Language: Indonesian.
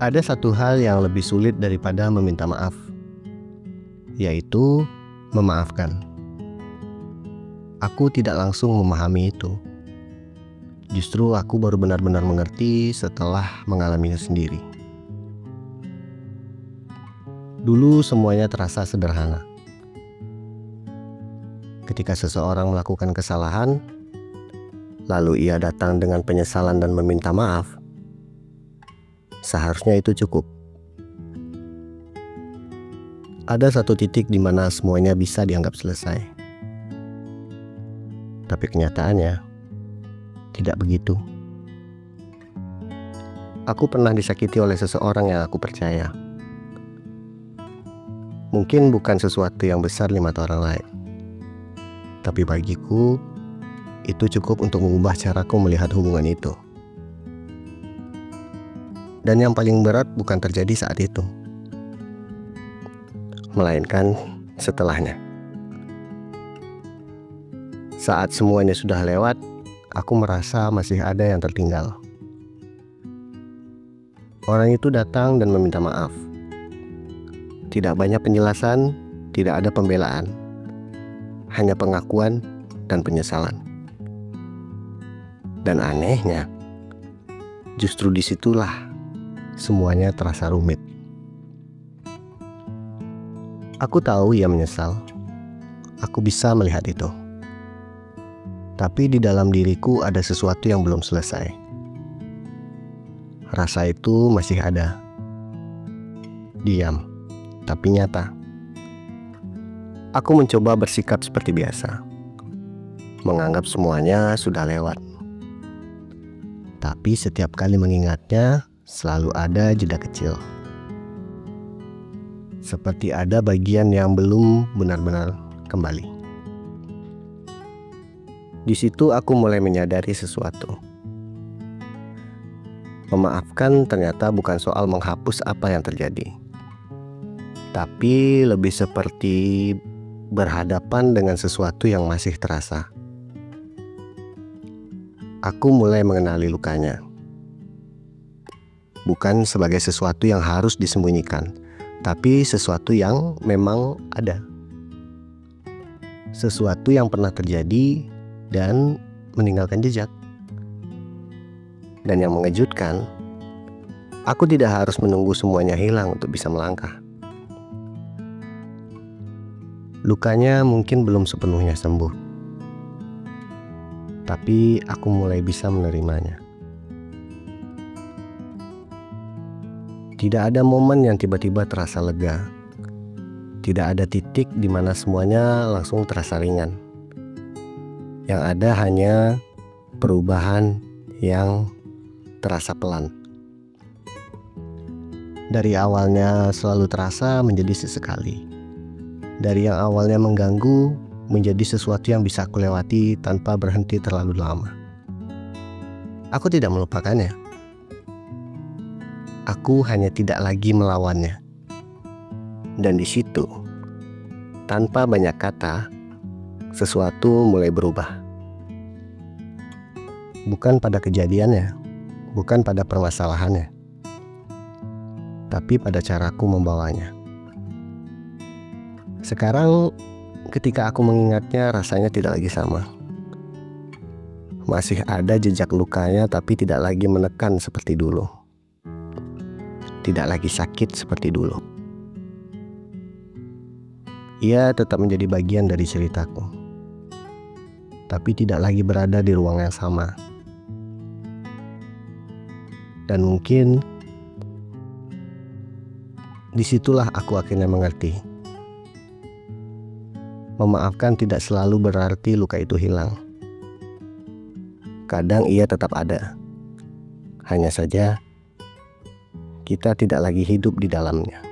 Ada satu hal yang lebih sulit daripada meminta maaf, yaitu memaafkan. Aku tidak langsung memahami itu. Justru aku baru benar-benar mengerti setelah mengalaminya sendiri. Dulu semuanya terasa sederhana. Ketika seseorang melakukan kesalahan, lalu ia datang dengan penyesalan dan meminta maaf, seharusnya itu cukup. Ada satu titik di mana semuanya bisa dianggap selesai. Tapi kenyataannya tidak begitu. Aku pernah disakiti oleh seseorang yang aku percaya. Mungkin bukan sesuatu yang besar di mata orang lain, tapi bagiku itu cukup untuk mengubah caraku melihat hubungan itu. Dan yang paling berat bukan terjadi saat itu, melainkan setelahnya. Saat semuanya sudah lewat, aku merasa masih ada yang tertinggal. Orang itu datang dan meminta maaf. Tidak banyak penjelasan, tidak ada pembelaan, hanya pengakuan dan penyesalan. Dan anehnya, justru disitulah semuanya terasa rumit. Aku tahu ia menyesal. Aku bisa melihat itu. Tapi di dalam diriku ada sesuatu yang belum selesai. Rasa itu masih ada. Diam, tapi nyata. Aku mencoba bersikap seperti biasa. Menganggap semuanya sudah lewat. Tapi setiap kali mengingatnya, selalu ada jeda kecil. Seperti ada bagian yang belum benar-benar kembali. Di situ aku mulai menyadari sesuatu. Memaafkan ternyata bukan soal menghapus apa yang terjadi, tapi lebih seperti berhadapan dengan sesuatu yang masih terasa. Aku mulai mengenali lukanya. Bukan sebagai sesuatu yang harus disembunyikan, tapi sesuatu yang memang ada. Sesuatu yang pernah terjadi dan meninggalkan jejak. Dan yang mengejutkan, aku tidak harus menunggu semuanya hilang untuk bisa melangkah. Lukanya mungkin belum sepenuhnya sembuh, tapi aku mulai bisa menerimanya. Tidak ada momen yang tiba-tiba terasa lega. Tidak ada titik di mana semuanya langsung terasa ringan. Yang ada hanya perubahan yang terasa pelan. Dari awalnya selalu terasa menjadi sesekali. Dari yang awalnya mengganggu menjadi sesuatu yang bisa aku lewati tanpa berhenti terlalu lama. Aku tidak melupakannya. Aku hanya tidak lagi melawannya. Dan di situ, tanpa banyak kata, sesuatu mulai berubah. Bukan pada kejadiannya, bukan pada permasalahannya, tapi pada caraku membawanya. Sekarang, ketika aku mengingatnya, rasanya tidak lagi sama. Masih ada jejak lukanya, tapi tidak lagi menekan seperti dulu. Tidak lagi sakit seperti dulu. Ia tetap menjadi bagian dari ceritaku, tapi tidak lagi berada di ruang yang sama. Dan mungkin disitulah aku akhirnya mengerti. Memaafkan tidak selalu berarti luka itu hilang. Kadang ia tetap ada. Hanya saja kita tidak lagi hidup di dalamnya.